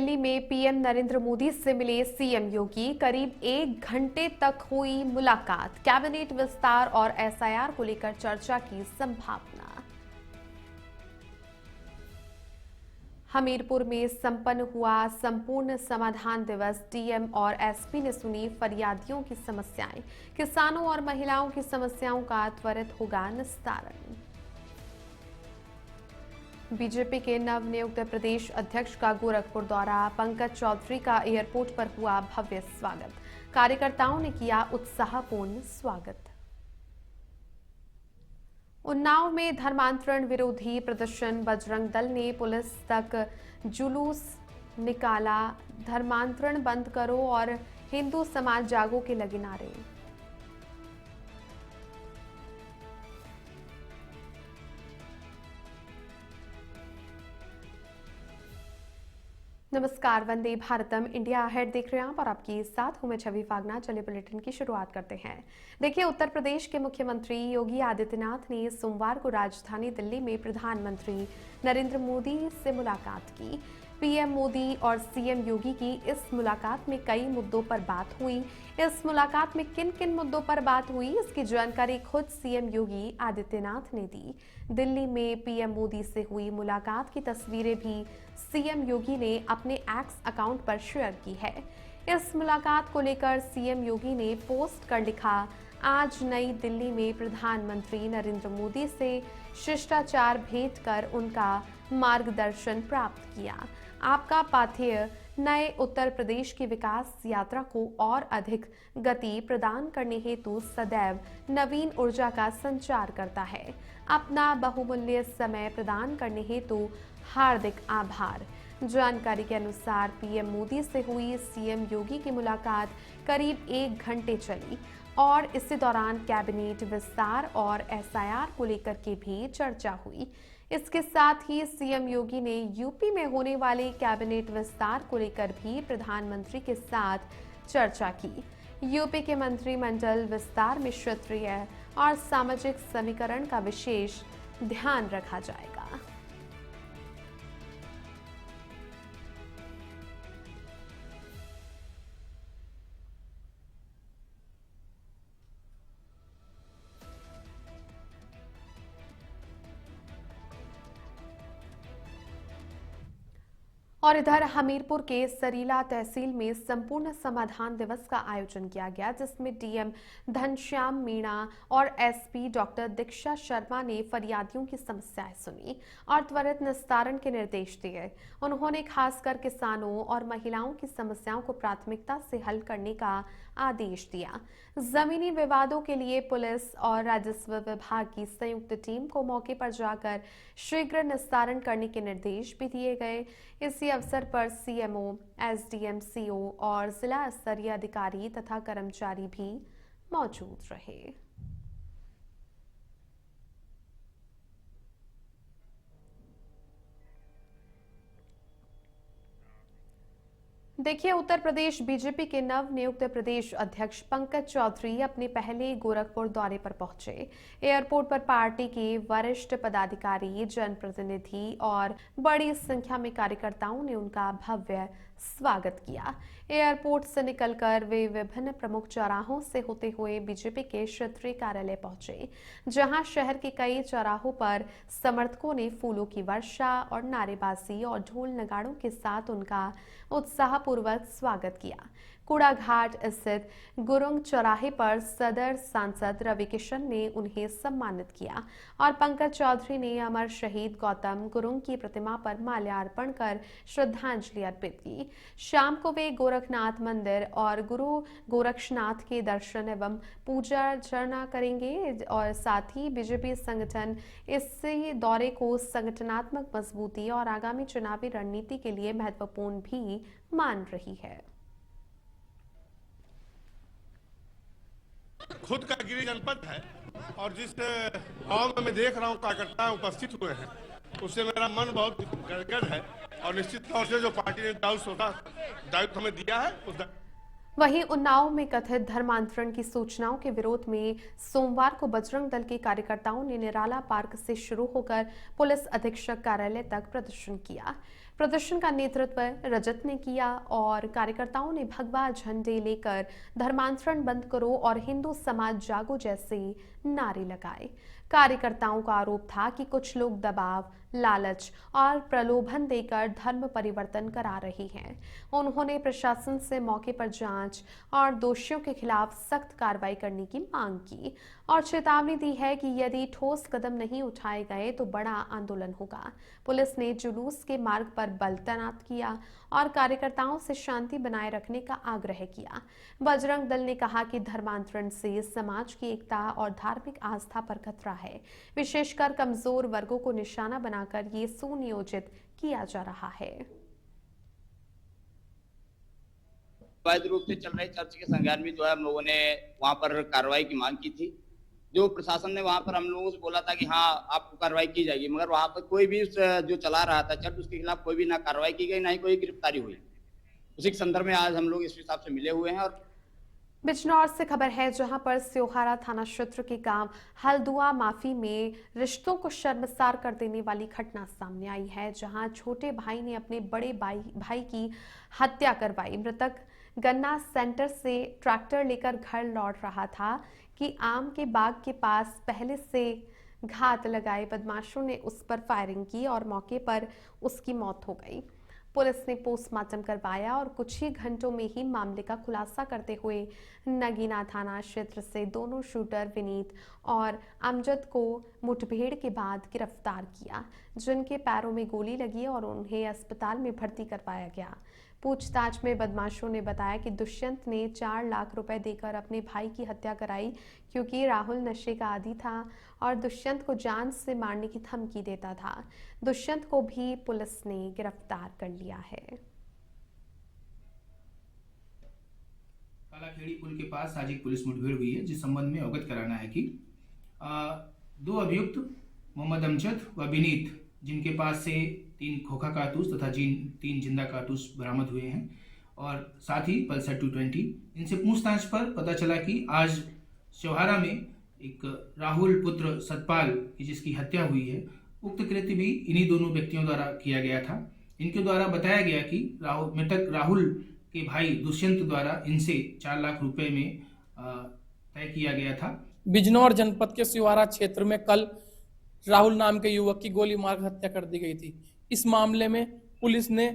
दिल्ली में पीएम नरेंद्र मोदी से मिले सीएम योगी। करीब 1 घंटे तक हुई मुलाकात। कैबिनेट विस्तार और एसआईआर को लेकर चर्चा की संभावना। हमीरपुर में संपन्न हुआ संपूर्ण समाधान दिवस। डीएम और एसपी ने सुनी फरियादियों की समस्याएं। किसानों और महिलाओं की समस्याओं का त्वरित होगा निस्तारण। बीजेपी के नवनियुक्त प्रदेश अध्यक्ष का गोरखपुर दौरा। पंकज चौधरी का एयरपोर्ट पर हुआ भव्य स्वागत। कार्यकर्ताओं ने किया उत्साहपूर्ण स्वागत। उन्नाव में धर्मांतरण विरोधी प्रदर्शन। बजरंग दल ने पुलिस तक जुलूस निकाला। धर्मांतरण बंद करो और हिंदू समाज जागो के लगे नारे। नमस्कार, वंदे भारतम इंडिया अहेड देख रहे हैं आप और आपके साथ हूं मैं छवि फागना। चलिए बुलेटिन की शुरुआत करते हैं। देखिए, उत्तर प्रदेश के मुख्यमंत्री योगी आदित्यनाथ ने सोमवार को राजधानी दिल्ली में प्रधानमंत्री नरेंद्र मोदी से मुलाकात की। पीएम मोदी और सीएम योगी की इस मुलाकात में कई मुद्दों पर बात हुई। इस मुलाकात में किन किन मुद्दों पर बात हुई, इसकी जानकारी खुद सीएम योगी आदित्यनाथ ने दी। दिल्ली में पीएम मोदी से हुई मुलाकात की तस्वीरें भी सीएम योगी ने अपने एक्स अकाउंट पर शेयर की है। इस मुलाकात को लेकर सीएम योगी ने पोस्ट कर लिखा, आज नई दिल्ली में प्रधानमंत्री नरेंद्र मोदी से शिष्टाचार भेंट कर उनका मार्गदर्शन प्राप्त किया। आपका पाथेय नए उत्तर प्रदेश की विकास यात्रा को और अधिक गति प्रदान करने हेतु सदैव नवीन ऊर्जा का संचार करता है। अपना बहुमूल्य समय प्रदान करने हेतु हार्दिक आभार। जानकारी के अनुसार पीएम मोदी से हुई सीएम योगी की मुलाकात करीब 1 घंटे चली और इसी दौरान कैबिनेट विस्तार और एसआईआर को लेकर के भी चर्चा हुई। इसके साथ ही सीएम योगी ने यूपी में होने वाले कैबिनेट विस्तार को लेकर भी प्रधानमंत्री के साथ चर्चा की। यूपी के मंत्रिमंडल विस्तार में क्षेत्रीय और सामाजिक समीकरण का विशेष ध्यान रखा जाएगा। और इधर हमीरपुर के सरीला तहसील में संपूर्ण समाधान दिवस का आयोजन किया गया, जिसमें डीएम घनश्याम मीणा और एसपी डॉक्टर दीक्षा शर्मा ने फरियादियों की समस्याएं सुनी और त्वरित निस्तारण के निर्देश दिए। उन्होंने खासकर किसानों और महिलाओं की समस्याओं को प्राथमिकता से हल करने का आदेश दिया। जमीनी विवादों के लिए पुलिस और राजस्व विभाग की संयुक्त टीम को मौके पर जाकर शीघ्र निस्तारण करने के निर्देश भी दिए गए। इसी अवसर पर सीएमओ, एसडीएम, सीओ और जिला स्तरीय अधिकारी तथा कर्मचारी भी मौजूद रहे। देखिए, उत्तर प्रदेश बीजेपी के नव नियुक्त प्रदेश अध्यक्ष पंकज चौधरी अपने पहले गोरखपुर दौरे पर पहुंचे। एयरपोर्ट पर पार्टी के वरिष्ठ पदाधिकारी, जनप्रतिनिधि और बड़ी संख्या में कार्यकर्ताओं ने उनका भव्य स्वागत किया। एयरपोर्ट से निकलकर वे विभिन्न प्रमुख चौराहों से होते हुए बीजेपी के क्षेत्रीय कार्यालय पहुंचे, जहां शहर के कई चौराहों पर समर्थकों ने फूलों की वर्षा और नारेबाजी और ढोल नगाड़ों के साथ उनका उत्साहपूर्वक स्वागत किया। कूड़ा घाट स्थित गुरुंग चौराहे पर सदर सांसद रवि किशन ने उन्हें सम्मानित किया और पंकज चौधरी ने अमर शहीद गौतम गुरुंग की प्रतिमा पर माल्यार्पण कर श्रद्धांजलि अर्पित की। शाम को वे गोरखनाथ मंदिर और गुरु गोरक्षनाथ के दर्शन एवं पूजा अर्चना करेंगे और साथ ही बीजेपी संगठन इस दौरे को संगठनात्मक मजबूती और आगामी चुनावी रणनीति के लिए महत्वपूर्ण भी मान रही है। खुद का गिरी जनपद है और जिस गांव में मैं देख रहा हूं कार्यकर्ता उपस्थित हुए हैं, उससे मेरा मन बहुत गदगद है और निश्चित तौर से जो पार्टी ने दायित्व हमें दिया है उस वहीं उन्नाव में कथित धर्मांतरण की सूचनाओं के विरोध में सोमवार को बजरंग दल के कार्यकर्ताओं ने निराला पार्क से शुरू होकर पुलिस अधीक्षक कार्यालय तक प्रदर्शन किया। प्रदर्शन का नेतृत्व रजत ने किया और कार्यकर्ताओं ने भगवा झंडे लेकर धर्मांतरण बंद करो और हिंदू समाज जागो जैसे नारे लगाए। कार्यकर्ताओं का आरोप था कि कुछ लोग दबाव, लालच और प्रलोभन देकर धर्म परिवर्तन करा रही हैं। उन्होंने प्रशासन से मौके पर जांच और दोषियों के खिलाफ सख्त कार्रवाई करने की मांग की और चेतावनी दी है कि यदि ठोस कदम नहीं उठाए गए तो बड़ा आंदोलन होगा। पुलिस ने जुलूस के मार्ग पर बल तैनात किया और कार्यकर्ताओं से शांति बनाए रखने का आग्रह किया। बजरंग दल ने कहा कि धर्मांतरण से समाज की एकता और धार्मिक आस्था पर खतरा है, विशेषकर कमजोर वर्गों को निशाना बनाकर ये सुनियोजित किया जा रहा है। अवैध रूप से चल रहे चर्च के संज्ञान में जो है हम लोगों ने वहां पर कार्रवाई की मांग की थी। जो प्रशासन ने वहां पर हम लोगों से बोला था कि हाँ आपको कार्रवाई की जाएगी, मगर वहां पर कोई भी जो चला रहा था चर्च उसके खिलाफ कोई भी ना कार्रवाई की गई, ना ही कोई गिरफ्तारी हुई। उसी के संदर्भ में आज हम लोग इस हिसाब से मिले हुए हैं। और बिजनौर से खबर है, जहां पर स्योहारा थाना क्षेत्र के गांव हल्दुआ माफी में रिश्तों को शर्मसार कर देने वाली घटना सामने आई है, जहां छोटे भाई ने अपने बड़े भाई की हत्या करवाई। मृतक गन्ना सेंटर से ट्रैक्टर लेकर घर लौट रहा था कि आम के बाग के पास पहले से घात लगाए बदमाशों ने उस पर फायरिंग की और मौके पर उसकी मौत हो गई। पुलिस ने पोस्टमार्टम करवाया और कुछ ही घंटों में ही मामले का खुलासा करते हुए नगीना थाना क्षेत्र से दोनों शूटर विनीत और अमजद को मुठभेड़ के बाद गिरफ्तार किया, जिनके पैरों में गोली लगी और उन्हें अस्पताल में भर्ती करवाया गया। पूछताछ में बदमाशों ने बताया कि दुष्यंत ने 4 लाख रुपए देकर अपने भाई की हत्या कराई, क्योंकि राहुल नशे का आदी था और दुष्यंत को जान से मारने की धमकी देता था। दुष्यंत को भी पुलिस ने गिरफ्तार कर लिया है। कालाखेड़ी पुल के पास आज एक पुलिस मुठभेड़ हुई है, जिस संबंध में अवगत कराना है कि 2 अभियुक्त मोहम्मद अमजद व विनीत, जिनके पास से 3 खोखा कारतूस तथा 3 जिंदा कारतूस बरामद हुए हैं और साथ ही पल्सर 220। इनसे पूछताछ पर पता चला कि आज स्योहारा में एक राहुल पुत्र सतपाल की जिसकी हत्या हुई है, उक्त कृत्य भी इन्हीं दोनों व्यक्तियों द्वारा किया गया था। इनके द्वारा बताया गया कि मृतक राहुल के भाई दुष्यंत द्वारा इनसे 4 लाख रुपए में तय किया गया था। बिजनौर जनपद के सिवारा क्षेत्र में कल राहुल नाम के युवक की गोली मारकर हत्या कर दी गई थी। इस मामले में पुलिस ने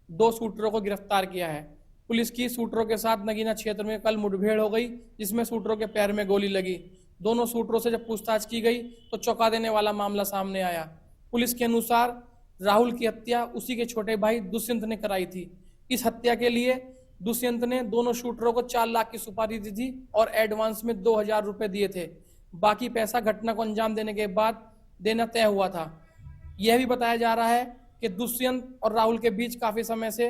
2 शूटरों को गिरफ्तार किया है। पुलिस की शूटरों के साथ नगीना क्षेत्र में कल मुठभेड़ हो गई, जिसमें शूटरों के पैर में गोली लगी। दोनों शूटरों से जब पूछताछ की गई तो चौंका देने वाला मामला सामने आया। पुलिस के अनुसार राहुल की हत्या उसी के छोटे भाई दुष्यंत ने कराई थी। इस हत्या के लिए दुष्यंत ने दोनों शूटरों को 4 लाख की सुपारी दी थी और एडवांस में 2000 रुपए दिए थे। बाकी पैसा घटना को अंजाम देने के बाद देना तय हुआ था। यह भी बताया जा रहा है कि दुष्यंत और राहुल के बीच काफी समय से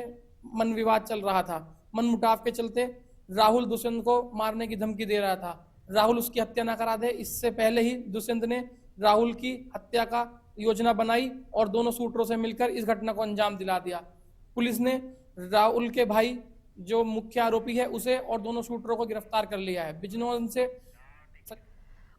मन विवाद चल रहा था। मन मुटाव के चलते राहुल दुष्यंत को मारने की धमकी दे रहा था। राहुल उसकी हत्या न करा दे, इससे पहले ही दुष्यंत ने राहुल की हत्या का योजना बनाई और दोनों शूटरों से मिलकर इस घटना को अंजाम दिला दिया। पुलिस ने राहुल के भाई जो मुख्य आरोपी है उसे और दोनों शूटरों को गिरफ्तार कर लिया है। बिजनौर से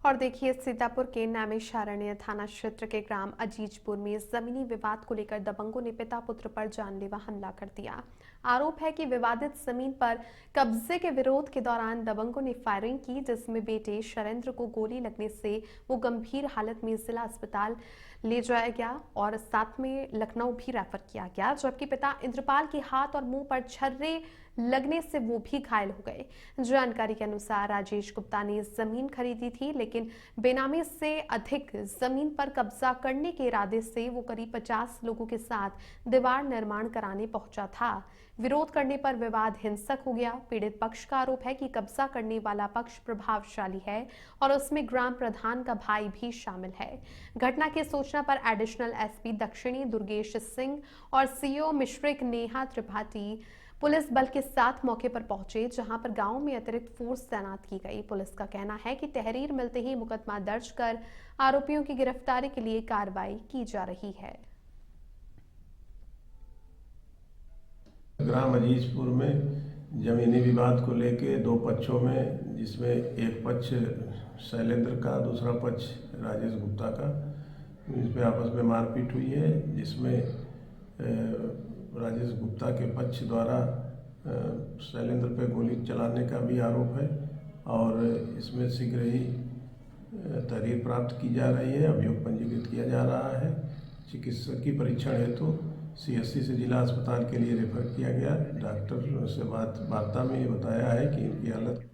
और देखिए, सीतापुर के नैमिषारण्य थाना क्षेत्र के ग्राम अजीजपुर में जमीनी विवाद को लेकर दबंगों ने पिता पुत्र पर जानलेवा हमला कर दिया। आरोप है कि विवादित जमीन पर कब्जे के विरोध के दौरान दबंगों ने फायरिंग की, जिसमें बेटे शरेंद्र को गोली लगने से वो गंभीर हालत में जिला अस्पताल ले जाया गया और साथ में लखनऊ भी रेफर किया गया, जबकि पिता इंद्रपाल के हाथ और मुंह पर छर्रे लगने से वो भी घायल हो गए। जानकारी के अनुसार राजेश गुप्ता ने जमीन खरीदी थी, लेकिन बेनामी से अधिक जमीन पर कब्जा करने के इरादे से वो करीब 50 लोगों के साथ दीवार निर्माण कराने पहुंचा था। विरोध करने पर विवाद हिंसक हो गया। पीड़ित पक्ष का आरोप है कि कब्जा करने वाला पक्ष प्रभावशाली है और उसमें ग्राम प्रधान का भाई भी शामिल है। घटना की सूचना पर एडिशनल एसपी दक्षिणी दुर्गेश सिंह और सीओ मिश्रिक नेहा त्रिपाठी पुलिस बल के साथ मौके पर पहुंचे, जहां पर गांव में अतिरिक्त फोर्स तैनात की गई। पुलिस का कहना है कि तहरीर मिलते ही मुकदमा दर्ज कर आरोपियों की गिरफ्तारी के लिए कार्रवाई की जा रही है। ग्राम अजीजपुर में जमीनी विवाद को लेके 2 पक्षों में, जिसमें एक पक्ष शैलेंद्र का, दूसरा पक्ष राजेश गुप्ता का, इसमें आपस में मारपीट हुई है, जिसमें राजेश गुप्ता के पक्ष द्वारा शैलेंद्र पे गोली चलाने का भी आरोप है और इसमें शीघ्र ही तहरीर प्राप्त की जा रही है। अभियोग पंजीकृत किया जा रहा है। चिकित्सकीय परीक्षण हेतु CSC से जिला अस्पताल के लिए रेफर किया गया। डॉक्टर से वार्ता में ये बताया है कि इनकी हालत।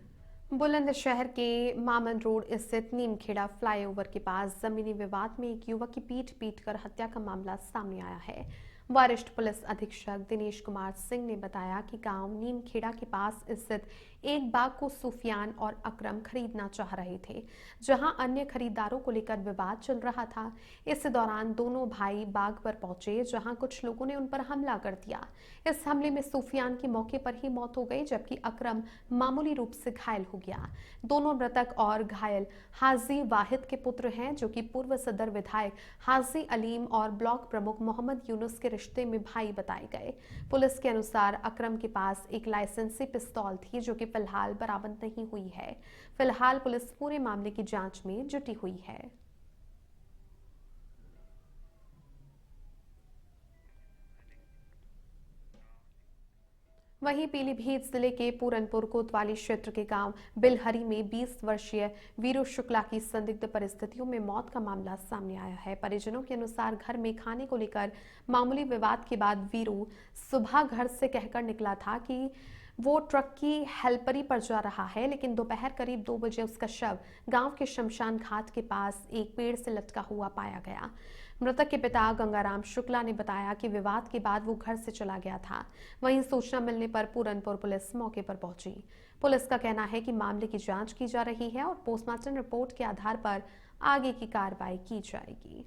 बुलंदशहर के मामन रोड स्थित नीमखेड़ा फ्लाईओवर के पास जमीनी विवाद में एक युवक की पीट कर हत्या का मामला सामने आया है। वरिष्ठ पुलिस अधीक्षक दिनेश कुमार सिंह ने बताया कि गांव नीमखेड़ा के पास स्थित एक बाग को सुफियान और अकरम खरीदना चाह रहे थे, जहां अन्य खरीदारों को लेकर विवाद चल रहा था। इस दौरान दोनों भाई बाग पर पहुंचे, जहां कुछ लोगों ने उन पर हमला कर दिया। इस हमले में सुफियान की मौके पर ही मौत हो गई, जबकि अकरम मामूली रूप से घायल हो गया। दोनों मृतक और घायल हाजी वाहिद के पुत्र हैं, जो कि पूर्व सदर विधायक हाजी अलीम और ब्लॉक प्रमुख मोहम्मद यूनुस के रिश्ते में भाई बताए गए। पुलिस के अनुसार अकरम के पास एक लाइसेंसी पिस्तौल थी, जो कि फिलहाल बरामद नहीं हुई है। फिलहाल पुलिस पूरे मामले की जांच में जुटी हुई है। वहीं पीलीभीत जिले के पूरनपुर कोतवाली क्षेत्र के गांव बिलहरी में 20 वर्षीय वीरू शुक्ला की संदिग्ध परिस्थितियों में मौत का मामला सामने आया है। परिजनों के अनुसार घर में खाने को लेकर मामूली विवाद के बाद वीरू सुबह घर से कहकर निकला था कि वो ट्रक की हेल्परी पर जा रहा है, लेकिन दोपहर करीब 2 बजे उसका शव गांव के शमशान घाट के पास एक पेड़ से लटका हुआ पाया गया। मृतक के पिता गंगाराम शुक्ला ने बताया कि विवाद के बाद वो घर से चला गया था। वहीं सूचना मिलने पर पूरनपुर पुलिस मौके पर पहुंची। पुलिस का कहना है कि मामले की जांच की जा रही है और पोस्टमार्टम रिपोर्ट के आधार पर आगे की कार्रवाई की जाएगी।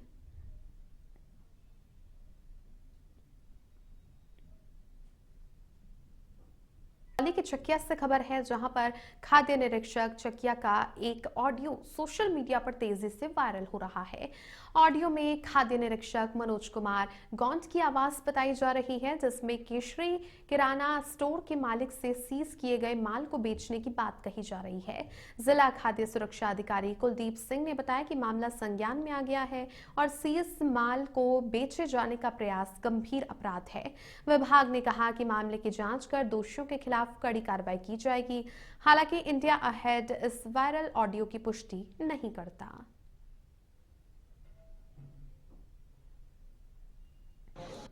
के चकिया से खबर है, जहां पर खाद्य निरीक्षक चकिया का एक ऑडियो सोशल मीडिया पर तेजी से वायरल हो रहा है। ऑडियो में खाद्य निरीक्षक मनोज कुमार गौंड की आवाज बताई जा रही है, जिसमें केशरी किराना स्टोर के मालिक से सीज किए गए माल को बेचने की बात कही जा रही है। जिला खाद्य सुरक्षा अधिकारी कुलदीप सिंह ने बताया कि मामला संज्ञान में आ गया है और सीज माल को बेचे जाने का प्रयास गंभीर अपराध है। विभाग ने कहा कि मामले की जांच कर दोषियों के खिलाफ कड़ी कार्रवाई की जाएगी। हालांकि इंडिया अहेड इस वायरल ऑडियो की पुष्टि नहीं करता।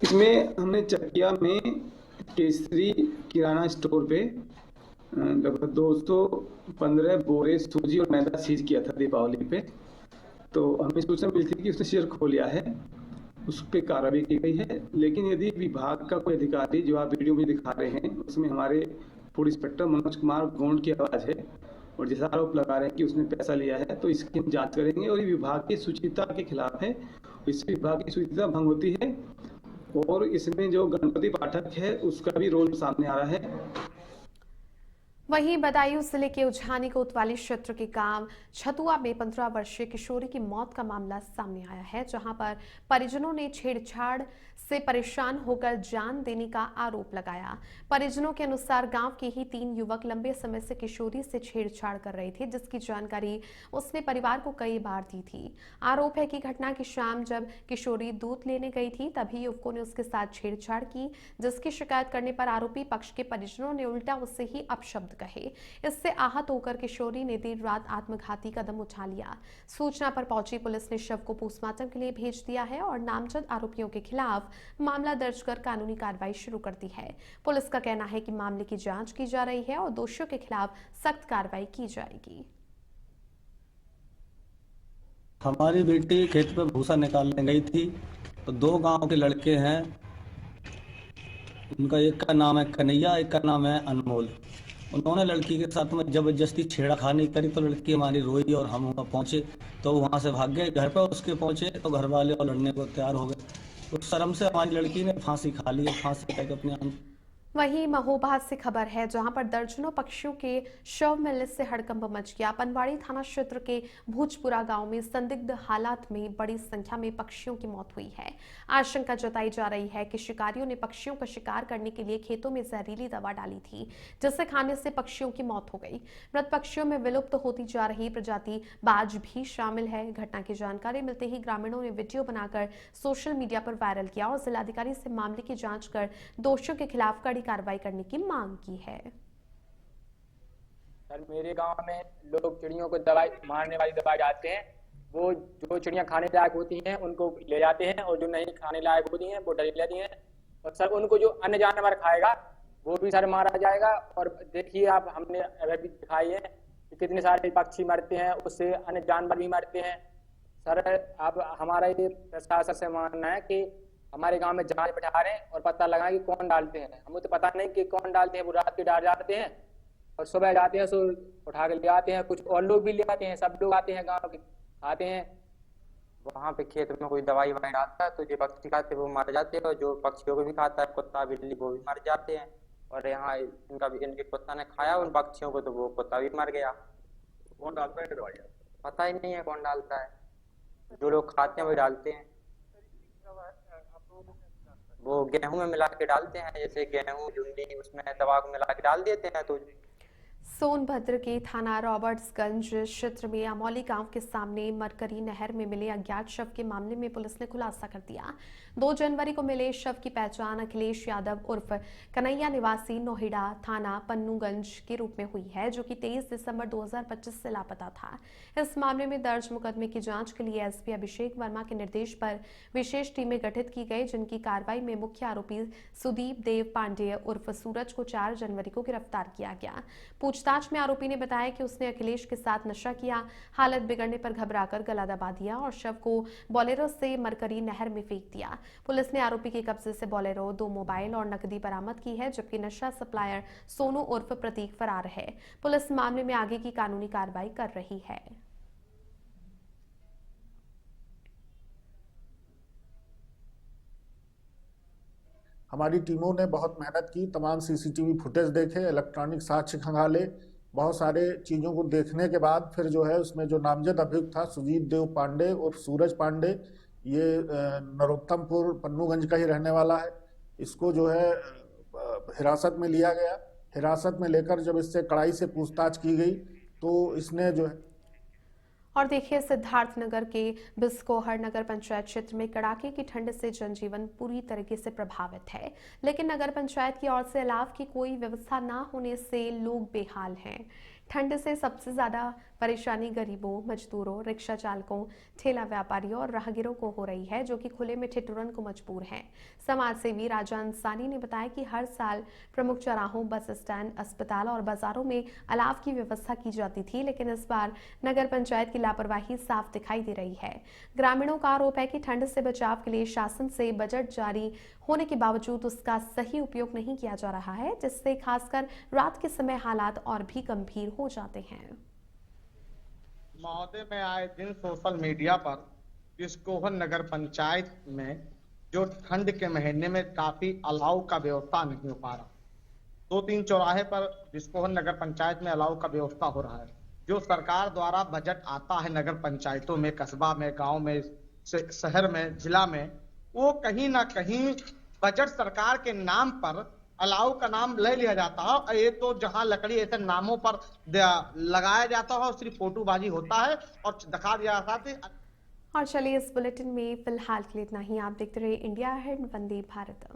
इसमें हमने चकिया में केसरी किराना स्टोर पे लगभग 215 बोरे सूजी और मैदा सीज किया था दीपावली पे। तो हमें सूचना मिली थी कि उसने शेयर खो लिया है, उस पर कार्रवाई की गई है। लेकिन यदि विभाग का कोई अधिकारी जो आप वीडियो में दिखा रहे हैं, उसमें हमारे फूड इंस्पेक्टर मनोज कुमार गौंड की आवाज़ है और जैसा आरोप लगा रहे हैं कि उसने पैसा लिया है, तो इसकी हम जांच करेंगे और ये विभाग की शुचिता के खिलाफ है। इस विभाग की शुचिता भंग होती है और इसमें जो गणपति पाठक है उसका भी रोल सामने आ रहा है। वहीं बदायूं जिले के उझानी कोतवाली क्षेत्र के गांव छतुआ में 15 वर्षीय किशोरी की मौत का मामला सामने आया है, जहां पर परिजनों ने छेड़छाड़ से परेशान होकर जान देने का आरोप लगाया। परिजनों के अनुसार गांव के ही 3 युवक लंबे समय से किशोरी से छेड़छाड़ कर रहे थे, जिसकी जानकारी उसने परिवार को कई बार दी थी। आरोप है कि घटना की शाम जब किशोरी दूध लेने गई थी, तभी युवकों ने उसके साथ छेड़छाड़ की, जिसकी शिकायत करने पर आरोपी पक्ष के परिजनों ने उल्टा उससे ही अपशब्द कहे। इससे आहत होकर किशोरी ने देर रात आत्मघाती कदम उठा लिया। सूचना पर पहुंची पुलिस ने शव को पोस्टमार्टम के लिए भेज दिया है और नामजद आरोपियों के खिलाफ मामला दर्ज कर कानूनी कार्रवाई शुरू कर दी है। पुलिस का कहना है कि मामले की जांच की जा रही है और दोषियों के खिलाफ सख्त कार्रवाई की जाएगी। हमारी बेटी खेत पे भूसा निकालने गई थी, तो 2 गांव के लड़के हैं, उनका एक का नाम है कन्हैया, एक का नाम है अनमोल। उन्होंने लड़की के साथ में जबरदस्ती छेड़खानी करी, तो लड़की हमारी रोई और हम वहाँ पहुँचे तो वहाँ से भाग गए। घर पर उसके पहुँचे तो घर वाले और लड़ने को तैयार हो गए। तो शर्म से हमारी लड़की ने फांसी खा ली, फांसी खाकर अपने वहीं महोबा से खबर है, जहां पर दर्जनों पक्षियों के शव मिलने से हड़कंप मच गया। पनवाड़ी थाना क्षेत्र के भूजपुरा गांव में संदिग्ध हालात में बड़ी संख्या में पक्षियों की मौत हुई है। आशंका जताई जा रही है कि शिकारियों ने पक्षियों का शिकार करने के लिए खेतों में जहरीली दवा डाली थी, जिसे खाने से पक्षियों की मौत हो गई। मृत पक्षियों में विलुप्त होती जा रही प्रजाति बाज भी शामिल है। घटना की जानकारी मिलते ही ग्रामीणों ने वीडियो बनाकर सोशल मीडिया पर वायरल किया और जिलाधिकारी से मामले की जांच कर दोषियों के खिलाफ कड़ी कार्रवाई करने की मांग की है। सर, मेरे गांव में लोग चिड़ियों को दवाई मारने वाली दवाई डालते हैं। वो जो चिड़ियां खाने लायक होती हैं उनको ले जाते हैं, और जो नहीं खाने लायक होती हैं वो डल लेती हैं। और सर, उनको जो अन्य जानवर खाएगा वो भी सर मारा जाएगा। और देखिए, आप हमने अभी दिखाई है कि कितने सारे पक्षी मरते हैं, उससे अन्य जानवर भी मरते हैं। सर, अब हमारा ये प्रशासन से मानना है कि हमारे गांव में जांच बैठा रहे हैं और पता लगाएं कि कौन डालते हैं। हमें तो पता नहीं कि कौन डालते हैं। वो रात के डाल जाते हैं और सुबह जाते हैं, सो उठा के ले आते हैं। कुछ और लोग भी ले आते हैं, सब लोग आते हैं गांव के, आते हैं। वहाँ पे खेत में कोई दवाई ववाई डालता है तो जो पक्षी खाते हैं वो मर जाते हैं, और जो पक्षियों को भी खाता है, कुत्ता बिल्ली, वो भी मर जाते हैं। और यहाँ इनके कुत्ता ने खाया उन पक्षियों को, तो वो कुत्ता भी मर गया। कौन डालता है दवाई? पता ही नहीं है कौन डालता है। जो लोग खाते हैं वही डालते हैं। वो गेहूं में मिला के डालते हैं, जैसे गेहूं जुंडी, उसमें दवा को मिला के डाल देते हैं। तो सोनभद्र के थाना रॉबर्ट्सगंज क्षेत्र में अमौली गांव के सामने मरकरी नहर में मिले अज्ञात शव के मामले में पुलिस ने खुलासा कर दिया। 2 जनवरी को मिले शव की पहचान अखिलेश यादव उर्फ कन्हैया निवासी नोहिडा थाना पन्नूगंज के रूप में हुई है, जो कि 23 दिसंबर 2025 से लापता था। इस मामले में दर्ज मुकदमे की जांच के लिए एसपी अभिषेक वर्मा के निर्देश पर विशेष टीमें गठित की गई, जिनकी कार्रवाई में मुख्य आरोपी सुदीप देव पांडेय उर्फ सूरज को 4 जनवरी को गिरफ्तार किया गया। पूछताछ में आरोपी ने बताया कि उसने अखिलेश के साथ नशा किया, हालत बिगड़ने पर घबराकर गला दबा दिया और शव को बोलेरो से मरकरी नहर में फेंक दिया। पुलिस ने आरोपी के कब्जे से बोलेरो, 2 मोबाइल और नकदी बरामद की है, जबकि नशा सप्लायर सोनू उर्फ प्रतीक फरार है। पुलिस मामले में आगे की कानूनी कार्रवाई कर रही है। हमारी टीमों ने बहुत मेहनत की, तमाम सीसीटीवी फुटेज देखे, इलेक्ट्रॉनिक साक्ष्य खंगाले। बहुत सारे चीज़ों को देखने के बाद फिर जो है उसमें जो नामजद अभियुक्त था सुजीत देव पांडे और सूरज पांडे, ये नरोत्तमपुर पन्नूगंज का ही रहने वाला है। इसको जो है हिरासत में लिया गया। हिरासत में लेकर जब इससे कड़ाई से पूछताछ की गई तो इसने जो है। और देखिए, सिद्धार्थनगर के बिस्कोहर नगर पंचायत क्षेत्र में कड़ाके की ठंड से जनजीवन पूरी तरीके से प्रभावित है, लेकिन नगर पंचायत की ओर से अलाव की कोई व्यवस्था न होने से लोग बेहाल हैं। ठंड से सबसे ज्यादा परेशानी गरीबों, मजदूरों, रिक्शा चालकों, ठेला व्यापारियों और राहगीरों को हो रही है, जो कि खुले में ठिठुरन को मजबूर हैं। समाज सेवी राजा अंसानी ने बताया कि हर साल प्रमुख चौराहों, बस स्टैंड, अस्पताल और बाजारों में अलाव की व्यवस्था की जाती थी, लेकिन इस बार नगर पंचायत की लापरवाही साफ दिखाई दे रही है। ग्रामीणों का आरोप है कि ठंड से बचाव के लिए शासन से बजट जारी होने के बावजूद उसका सही उपयोग नहीं किया जा रहा है, जिससे खासकर रात के समय हालात और भी गंभीर हो जाते हैं। महोदय, मैं आए दिन सोशल मीडिया पर बिस्कोहर नगर पंचायत में जो ठंड के महीने में काफी अलाव का व्यवस्था नहीं हो पा रहा। 2-3 चौराहे पर बिस्कोहर नगर पंचायत में अलाव का व्यवस्था हो रहा है। जो सरकार द्वारा बजट आता है नगर पंचायतों में, कस्बा में, गांव में, शहर में, जिला में, वो कहीं ना कहीं बजट सरकार के नाम पर अलाव का नाम ले लिया जाता है। ये तो जहां लकड़ी ऐसे नामों पर लगाया जाता है और सिर्फ फोटोबाजी होता है और दिखा दिया जाता है। और चलिए, इस बुलेटिन में फिलहाल के लिए इतना ही। आप देखते रहिए इंडिया अहेड, वंदे भारत।